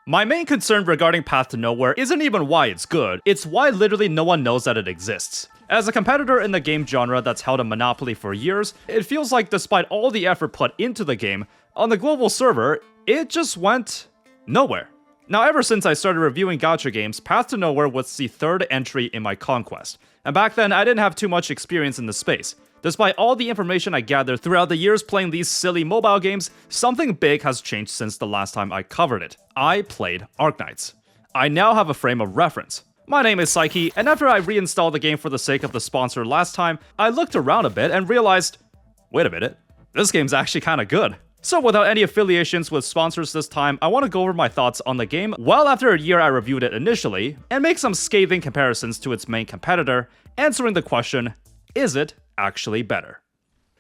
My main concern regarding Path to Nowhere isn't even why it's good, it's why literally no one knows that it exists. As a competitor in the game genre that's held a monopoly for years, it feels like despite all the effort put into the game, on the global server, it just went nowhere. Now, ever since I started reviewing gacha games, Path to Nowhere was the third entry in my conquest. And back then, I didn't have too much experience in the space. Despite all the information I gathered throughout the years playing these silly mobile games, something big has changed since the last time I covered it. I played Arknights. I now have a frame of reference. My name is Psyche, and after I reinstalled the game for the sake of the sponsor last time, I looked around a bit and realized, wait a minute, this game's actually kinda good. So without any affiliations with sponsors this time, I want to go over my thoughts on the game well after a year I reviewed it initially, and make some scathing comparisons to its main competitor, answering the question, is it actually better?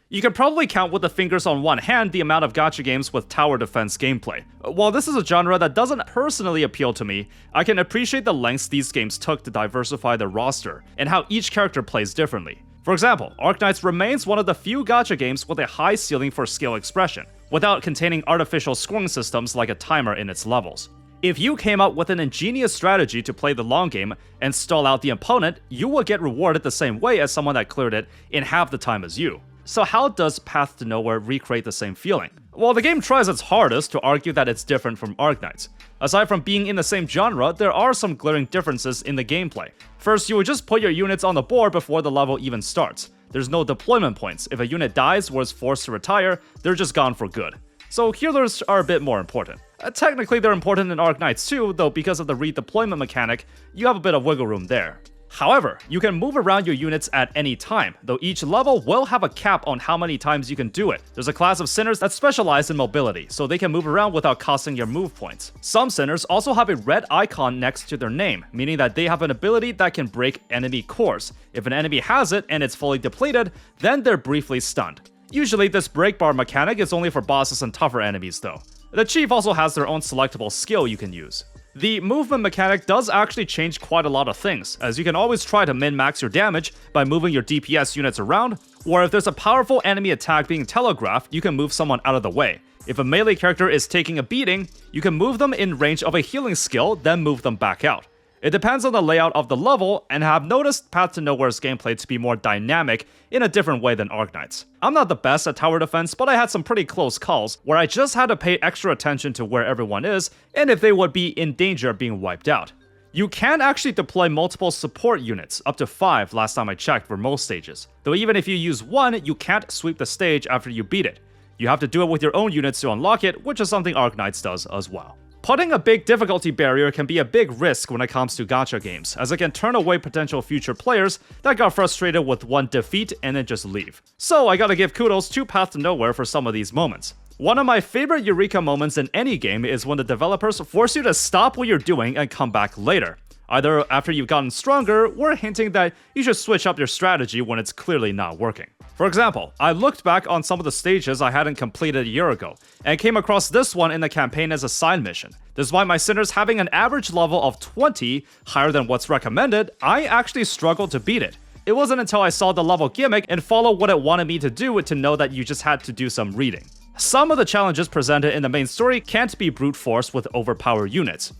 You can probably count with the fingers on one hand the amount of gacha games with tower defense gameplay. While this is a genre that doesn't personally appeal to me, I can appreciate the lengths these games took to diversify their roster, and how each character plays differently. For example, Arknights remains one of the few gacha games with a high ceiling for skill expression, without containing artificial scoring systems like a timer in its levels. If you came up with an ingenious strategy to play the long game and stall out the opponent, you will get rewarded the same way as someone that cleared it in half the time as you. So how does Path to Nowhere recreate the same feeling? Well, the game tries its hardest to argue that it's different from Arknights. Aside from being in the same genre, there are some glaring differences in the gameplay. First, you would just put your units on the board before the level even starts. There's no deployment points. If a unit dies or is forced to retire, they're just gone for good. So healers are a bit more important. Technically, they're important in Arknights too, though because of the redeployment mechanic, you have a bit of wiggle room there. However, you can move around your units at any time, though each level will have a cap on how many times you can do it. There's a class of sinners that specialize in mobility, so they can move around without costing your move points. Some sinners also have a red icon next to their name, meaning that they have an ability that can break enemy cores. If an enemy has it and it's fully depleted, then they're briefly stunned. Usually this break bar mechanic is only for bosses and tougher enemies though. The chief also has their own selectable skill you can use. The movement mechanic does actually change quite a lot of things, as you can always try to min-max your damage by moving your DPS units around, or if there's a powerful enemy attack being telegraphed, you can move someone out of the way. If a melee character is taking a beating, you can move them in range of a healing skill, then move them back out. It depends on the layout of the level, and have noticed Path to Nowhere's gameplay to be more dynamic in a different way than Arknights. I'm not the best at tower defense, but I had some pretty close calls where I just had to pay extra attention to where everyone is, and if they would be in danger of being wiped out. You can actually deploy multiple support units, up to 5 last time I checked for most stages. Though even if you use one, you can't sweep the stage after you beat it. You have to do it with your own units to unlock it, which is something Arknights does as well. Putting a big difficulty barrier can be a big risk when it comes to gacha games, as it can turn away potential future players that got frustrated with one defeat and then just leave. So I gotta give kudos to Path to Nowhere for some of these moments. One of my favorite eureka moments in any game is when the developers force you to stop what you're doing and come back later. Either after you've gotten stronger, or hinting that you should switch up your strategy when it's clearly not working. For example, I looked back on some of the stages I hadn't completed a year ago, and came across this one in the campaign as a side mission. Despite my sinners having an average level of 20, higher than what's recommended, I actually struggled to beat it. It wasn't until I saw the level gimmick and followed what it wanted me to do to know that you just had to do some reading. Some of the challenges presented in the main story can't be brute force with overpowered units.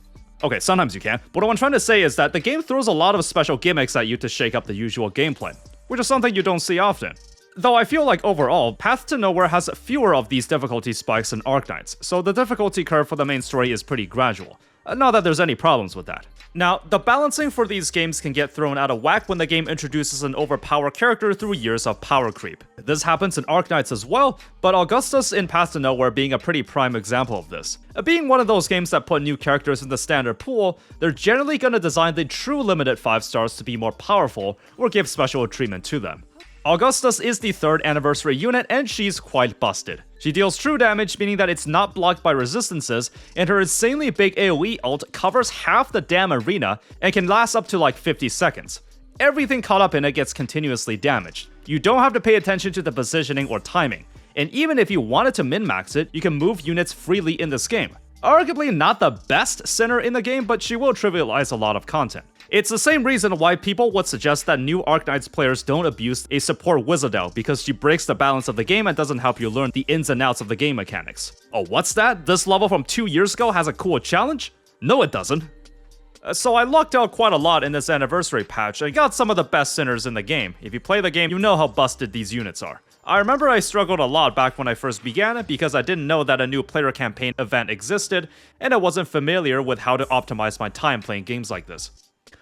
Okay, sometimes you can, but what I'm trying to say is that the game throws a lot of special gimmicks at you to shake up the usual gameplay, which is something you don't see often. Though I feel like overall, Path to Nowhere has fewer of these difficulty spikes than Arknights, so the difficulty curve for the main story is pretty gradual. Not that there's any problems with that. Now, the balancing for these games can get thrown out of whack when the game introduces an overpowered character through years of power creep. This happens in Arknights as well, but Augustus in Path to Nowhere being a pretty prime example of this. Being one of those games that put new characters in the standard pool, they're generally gonna design the true limited 5 stars to be more powerful, or give special treatment to them. Augustus is the 3rd anniversary unit, and she's quite busted. She deals true damage, meaning that it's not blocked by resistances, and her insanely big AoE ult covers half the damn arena and can last up to like 50 seconds. Everything caught up in it gets continuously damaged. You don't have to pay attention to the positioning or timing, and even if you wanted to min-max it, you can move units freely in this game. Arguably not the best sinner in the game, but she will trivialize a lot of content. It's the same reason why people would suggest that new Arknights players don't abuse a support Wizardel, because she breaks the balance of the game and doesn't help you learn the ins and outs of the game mechanics. Oh, what's that? This level from 2 years ago has a cool challenge? No, it doesn't. So I lucked out quite a lot in this anniversary patch and got some of the best sinners in the game. If you play the game, you know how busted these units are. I remember I struggled a lot back when I first began because I didn't know that a new player campaign event existed, and I wasn't familiar with how to optimize my time playing games like this.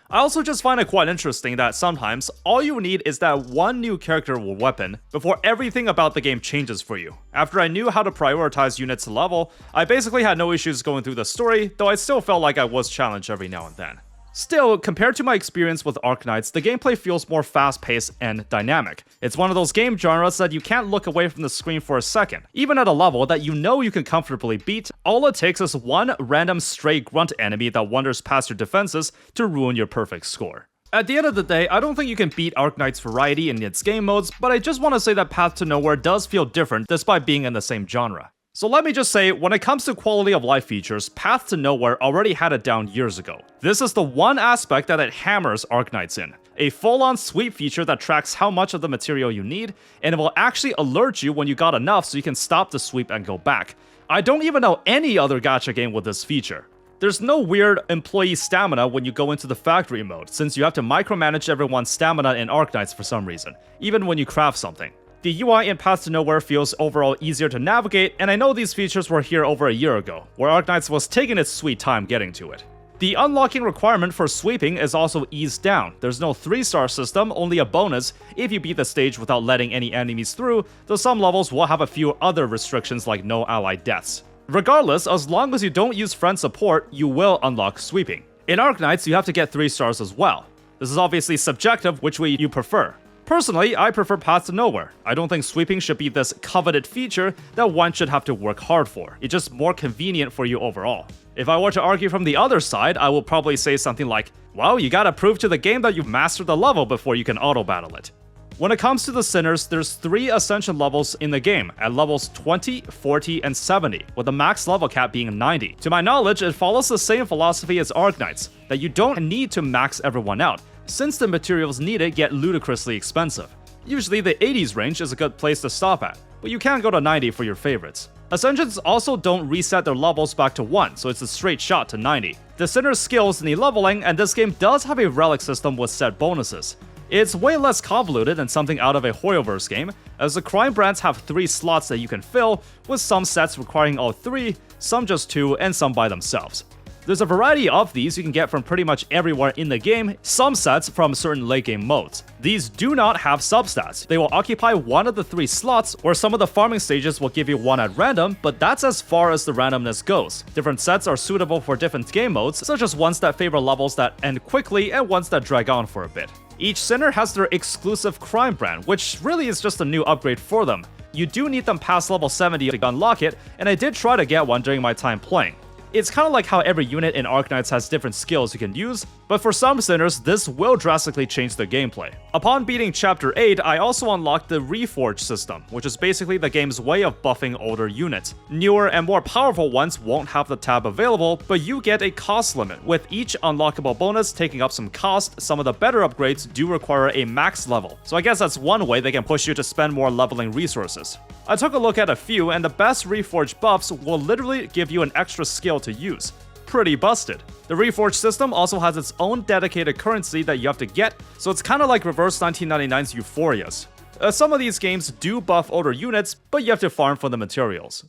I also just find it quite interesting that sometimes all you need is that one new character or weapon before everything about the game changes for you. After I knew how to prioritize units to level, I basically had no issues going through the story, though I still felt like I was challenged every now and then. Still, compared to my experience with Arknights, the gameplay feels more fast-paced and dynamic. It's one of those game genres that you can't look away from the screen for a second. Even at a level that you know you can comfortably beat, all it takes is one random stray grunt enemy that wanders past your defenses to ruin your perfect score. At the end of the day, I don't think you can beat Arknights' variety in its game modes, but I just want to say that Path to Nowhere does feel different despite being in the same genre. So let me just say, when it comes to quality of life features, Path to Nowhere already had it down years ago. This is the one aspect that it hammers Arknights in. A full-on sweep feature that tracks how much of the material you need, and it will actually alert you when you got enough so you can stop the sweep and go back. I don't even know any other gacha game with this feature. There's no weird employee stamina when you go into the factory mode, since you have to micromanage everyone's stamina in Arknights for some reason, even when you craft something. The UI in Path to Nowhere feels overall easier to navigate, and I know these features were here over a year ago, where Arknights was taking its sweet time getting to it. The unlocking requirement for sweeping is also eased down. There's no 3-star system, only a bonus if you beat the stage without letting any enemies through, though some levels will have a few other restrictions like no allied deaths. Regardless, as long as you don't use friend support, you will unlock sweeping. In Arknights, you have to get 3 stars as well. This is obviously subjective which way you prefer. Personally, I prefer Path to Nowhere. I don't think sweeping should be this coveted feature that one should have to work hard for. It's just more convenient for you overall. If I were to argue from the other side, I will probably say something like, well, you gotta prove to the game that you've mastered the level before you can auto-battle it. When it comes to the Sinners, there's 3 Ascension levels in the game, at levels 20, 40, and 70, with the max level cap being 90. To my knowledge, it follows the same philosophy as Arknights, that you don't need to max everyone out, since the materials needed get ludicrously expensive. Usually the 80s range is a good place to stop at, but you can go to 90 for your favorites. Ascensions also don't reset their levels back to 1, so it's a straight shot to 90. The Sinner's skills need leveling, and this game does have a relic system with set bonuses. It's way less convoluted than something out of a Hoyoverse game, as the crime brands have 3 slots that you can fill, with some sets requiring all 3, some just 2, and some by themselves. There's a variety of these you can get from pretty much everywhere in the game, some sets from certain late game modes. These do not have substats. They will occupy one of the 3 slots, or some of the farming stages will give you one at random, but that's as far as the randomness goes. Different sets are suitable for different game modes, such as ones that favor levels that end quickly and ones that drag on for a bit. Each Sinner has their exclusive crime brand, which really is just a new upgrade for them. You do need them past level 70 to unlock it, and I did try to get one during my time playing. It's kind of like how every unit in Arknights has different skills you can use, but for some Sinners, this will drastically change the gameplay. Upon beating Chapter 8, I also unlocked the Reforge system, which is basically the game's way of buffing older units. Newer and more powerful ones won't have the tab available, but you get a cost limit, with each unlockable bonus taking up some cost. Some of the better upgrades do require a max level, so I guess that's one way they can push you to spend more leveling resources. I took a look at a few, and the best Reforged buffs will literally give you an extra skill to use. Pretty busted. The Reforged system also has its own dedicated currency that you have to get, so it's kinda like reverse 1999's Euphoria's. Some of these games do buff older units, but you have to farm for the materials.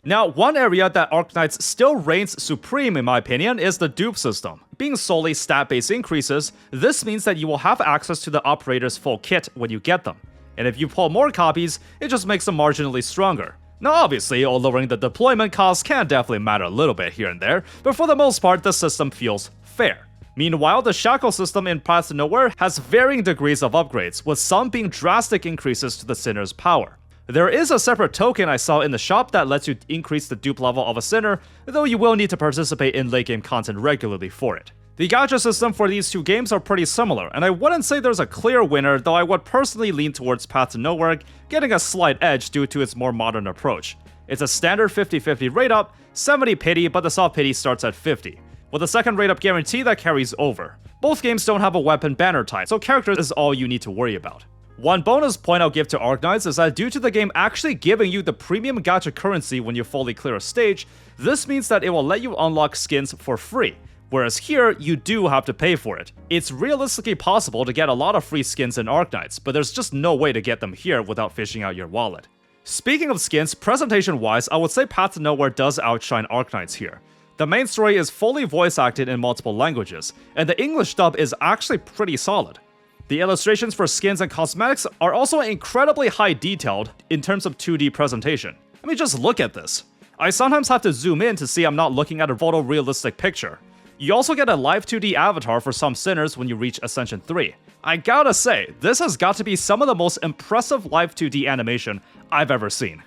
Now, one area that Arknights still reigns supreme in my opinion is the dupe system. Being solely stat-based increases, this means that you will have access to the operator's full kit when you get them. And if you pull more copies, it just makes them marginally stronger. Now obviously, lowering the deployment costs can definitely matter a little bit here and there, but for the most part, the system feels fair. Meanwhile, the shackle system in Path to Nowhere has varying degrees of upgrades, with some being drastic increases to the Sinner's power. There is a separate token I saw in the shop that lets you increase the dupe level of a Sinner, though you will need to participate in late game content regularly for it. The gacha system for these 2 games are pretty similar, and I wouldn't say there's a clear winner, though I would personally lean towards Path to Nowhere getting a slight edge due to its more modern approach. It's a standard 50-50 rate up, 70 pity, but the soft pity starts at 50, with a second rate up guarantee that carries over. Both games don't have a weapon banner type, so characters is all you need to worry about. One bonus point I'll give to Arknights is that due to the game actually giving you the premium gacha currency when you fully clear a stage, this means that it will let you unlock skins for free, whereas here, you do have to pay for it. It's realistically possible to get a lot of free skins in Arknights, but there's just no way to get them here without fishing out your wallet. Speaking of skins, presentation-wise, I would say Path to Nowhere does outshine Arknights here. The main story is fully voice acted in multiple languages, and the English dub is actually pretty solid. The illustrations for skins and cosmetics are also incredibly high detailed in terms of 2D presentation. I mean, just look at this. I sometimes have to zoom in to see I'm not looking at a photorealistic picture. You also get a live 2D avatar for some sinners when you reach Ascension 3. I gotta say, this has got to be some of the most impressive live 2D animation I've ever seen.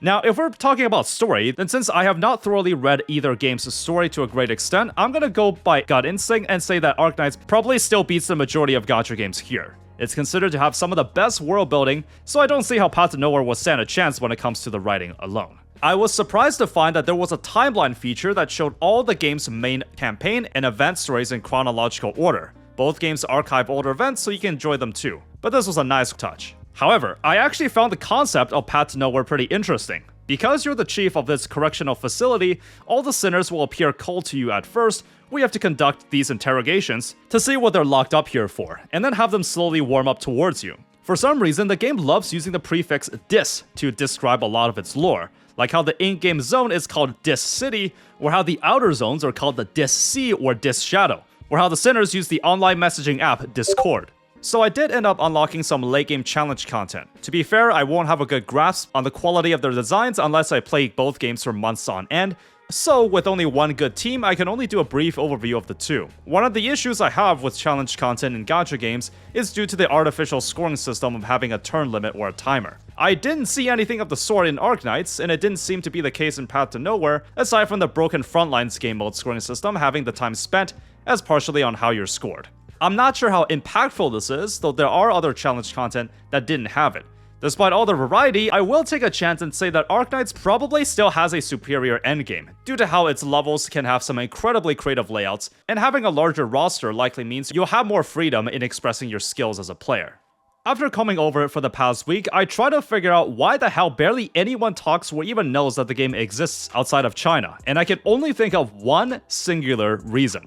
Now, if we're talking about story, then since I have not thoroughly read either game's story to a great extent, I'm gonna go by gut instinct and say that Arknights probably still beats the majority of gacha games here. It's considered to have some of the best world building, so I don't see how Path to Nowhere will stand a chance when it comes to the writing alone. I was surprised to find that there was a timeline feature that showed all the game's main campaign and event stories in chronological order. Both games archive older events so you can enjoy them too, but this was a nice touch. However, I actually found the concept of Path to Nowhere pretty interesting. Because you're the chief of this correctional facility, all the sinners will appear cold to you at first. We have to conduct these interrogations to see what they're locked up here for, and then have them slowly warm up towards you. For some reason, the game loves using the prefix dis to describe a lot of its lore, like how the in-game zone is called Dis City, or how the outer zones are called the Dis Sea or Dis Shadow, or how the sinners use the online messaging app Discord. So I did end up unlocking some late game challenge content. To be fair, I won't have a good grasp on the quality of their designs unless I play both games for months on end, so with only one good team, I can only do a brief overview of the two. One of the issues I have with challenge content in gacha games is due to the artificial scoring system of having a turn limit or a timer. I didn't see anything of the sort in Arknights, and it didn't seem to be the case in Path to Nowhere, aside from the broken Frontlines game mode scoring system having the time spent as partially on how you're scored. I'm not sure how impactful this is, though there are other challenge content that didn't have it. Despite all the variety, I will take a chance and say that Arknights probably still has a superior endgame, due to how its levels can have some incredibly creative layouts, and having a larger roster likely means you'll have more freedom in expressing your skills as a player. After coming over it for the past week, I try to figure out why the hell barely anyone talks or even knows that the game exists outside of China, and I can only think of one singular reason: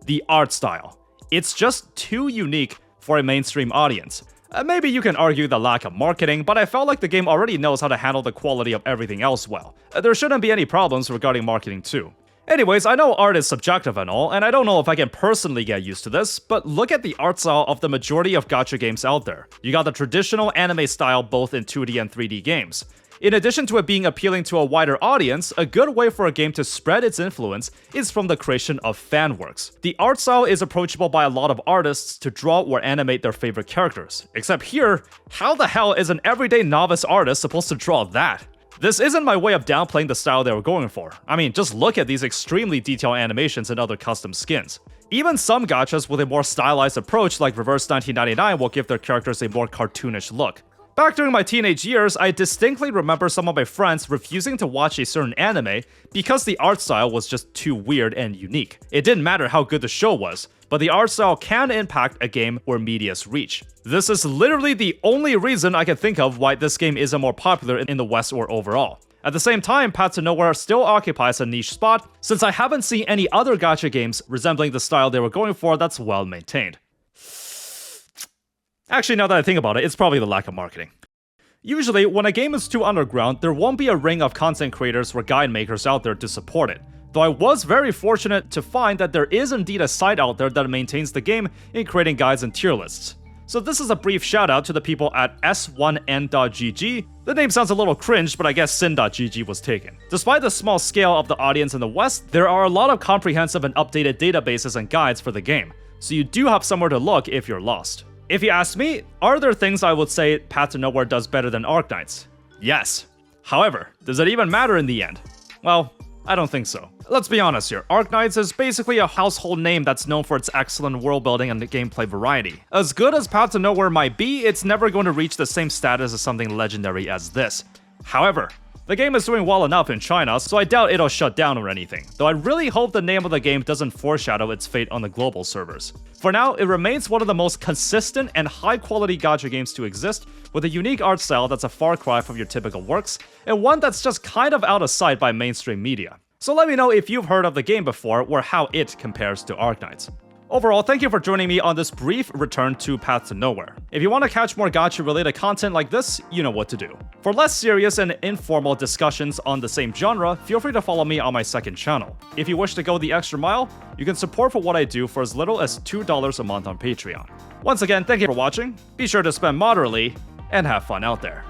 the art style. It's just too unique for a mainstream audience. Maybe you can argue the lack of marketing, but I felt like the game already knows how to handle the quality of everything else well. There shouldn't be any problems regarding marketing too. Anyways, I know art is subjective and all, and I don't know if I can personally get used to this, but look at the art style of the majority of gacha games out there. You got the traditional anime style both in 2D and 3D games. In addition to it being appealing to a wider audience, a good way for a game to spread its influence is from the creation of fan works. The art style is approachable by a lot of artists to draw or animate their favorite characters. Except here, how the hell is an everyday novice artist supposed to draw that? This isn't my way of downplaying the style they were going for. I mean, just look at these extremely detailed animations and other custom skins. Even some gachas with a more stylized approach like Reverse 1999 will give their characters a more cartoonish look. Back during my teenage years, I distinctly remember some of my friends refusing to watch a certain anime because the art style was just too weird and unique. It didn't matter how good the show was, but the art style can impact a game or media's reach. This is literally the only reason I can think of why this game isn't more popular in the West or overall. At the same time, Path to Nowhere still occupies a niche spot, since I haven't seen any other gacha games resembling the style they were going for that's well maintained. Actually, now that I think about it, it's probably the lack of marketing. Usually, when a game is too underground, there won't be a ring of content creators or guide makers out there to support it. Though I was very fortunate to find that there is indeed a site out there that maintains the game in creating guides and tier lists. So this is a brief shout out to the people at s1n.gg. The name sounds a little cringe, but I guess sin.gg was taken. Despite the small scale of the audience in the West, there are a lot of comprehensive and updated databases and guides for the game, so you do have somewhere to look if you're lost. If you ask me, are there things I would say Path to Nowhere does better than Arknights? Yes. However, does it even matter in the end? Well, I don't think so. Let's be honest here, Arknights is basically a household name that's known for its excellent world building and gameplay variety. As good as Path to Nowhere might be, it's never going to reach the same status as something legendary as this. However, The game is doing well enough in China, so I doubt it'll shut down or anything, though I really hope the name of the game doesn't foreshadow its fate on the global servers. For now, it remains one of the most consistent and high-quality gacha games to exist, with a unique art style that's a far cry from your typical works, and one that's just kind of out of sight by mainstream media. So let me know if you've heard of the game before, or how it compares to Arknights. Overall, thank you for joining me on this brief return to Path to Nowhere. If you want to catch more gacha-related content like this, you know what to do. For less serious and informal discussions on the same genre, feel free to follow me on my second channel. If you wish to go the extra mile, you can support for what I do for as little as $2 a month on Patreon. Once again, thank you for watching, be sure to spend moderately, and have fun out there.